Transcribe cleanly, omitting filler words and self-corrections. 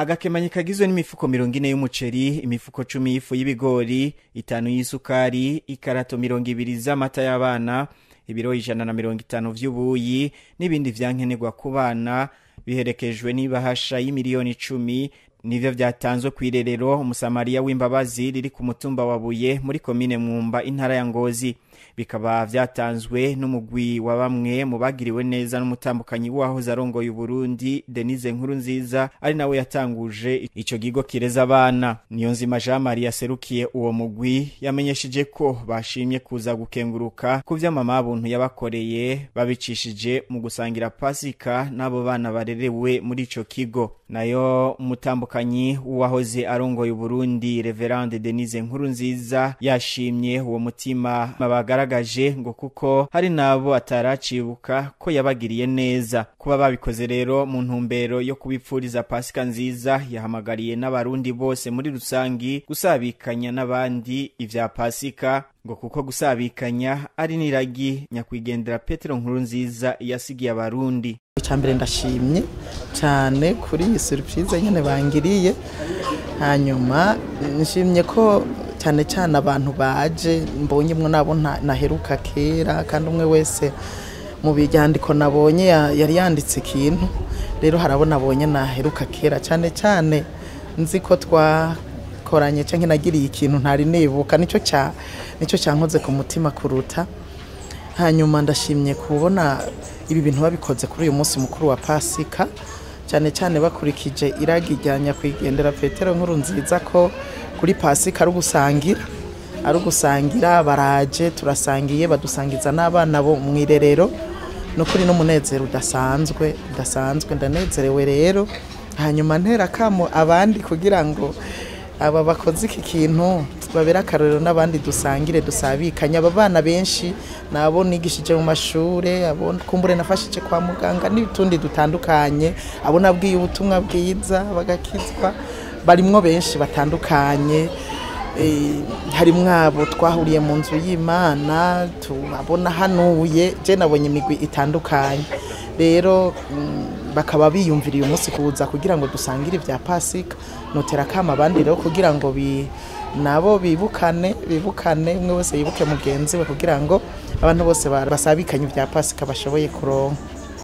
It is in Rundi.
Agakemanyi kagizwe n'imifuko 40 y'umuceri, imifuko 10 y'ifu y'ibigori, 5 y'isukari, ikarato 200 z'amata y'abana, ibiro 150 vy'ubuyi n'ibindi vyankenerwa ku bana biherekejwe n'ibahasha y'imiliyoni 10 nivyo vyatanzwe kw'irerero umusamariya w'imbabazi riri ku mutumba wa Buye muri komine Mwumba intara ya Ngozi. Bikaba vyatanzwe n'umugwi wa bamwe mu bagiriwe neza n'umutambukanyi waho zarongoye Burundi Denise Nkurunziza ari nawe yatanguje ico gigo kireza abana. Niyonzima Jean Marie yaserukiye uwo mugwi yamenyesheje ko bashimye kuza gukenguruka ku vy'amama buntu yabakoreye babicishije mu gusangira Pasika n'abo bana barerewe muri ico kigo. Nayo umutambukanyi wahoze arongoye Burundi Reverend Denise Nkurunziza yashimye uwo mutima bagaragaje ngo kuko hari nabo ataracibuka ko yabagiriye neza. Kuba babikoze rero mu ntumbero yo kubipfuriza Pasika nziza, yahamagariye n'abarundi bose muri rusangi gusabikanya n'abandi ivya Pasika ngo kuko gusabikanya ari niragi nyakwigendera Petero Nkurunziza yasigiye abarundi. Icambere ndashimye cyane kuri iyi surprise nyene bangiriye, hanyuma nishimye ko cyane cyane abantu baje mbonye mwo nabo naheruka kera, kandi umwe wese mu bijyandiko nabonye yari yanditse ikintu, rero harabona abonye naheruka kera cyane cyane nzi ko twakoranye canke nagiriye ikintu ntari nibuka, nico cyankoze ku mutima kuruta. Hanyuma ndashimye kubona ibi bintu babikoze kuri uyu munsi mukuru wa Pasika, cyane cyane bakurikije iragijyanya kwigendera Petero Nkurunziza ko kuri Pasika ari gusangira baraje turasangiye badusangiza n'abana bo mwirerero no kuri no munezero udasanzwe ndanezerewe rero. Hanyuma ntera kamo abandi kugira ngo aba bakoze iki kintu babera akarorero n'abandi dusangire dusabikanya. Aba bana benshi nabo nigishije mu mashure, abo kumbure nafashije kwa muganga n'ibitundi dutandukanye, abo nabwiye ubutumwa bwiza bagakizwa, barimwo benshi batandukanye. Harimwo abo twahuriye mu nzu y'Imana tubabona hanuye, je nabonye imigwi itandukanye, rero bakaba biyumviriye umunsi kuza kugira ngo dusangire ivya Pasika. Notera kama abandi rero kugira ngo nabo bibukane umwe wese yibuke mugenzi we kugira ngo abantu bose basabikanye ivya Pasika bashoboye kuronka.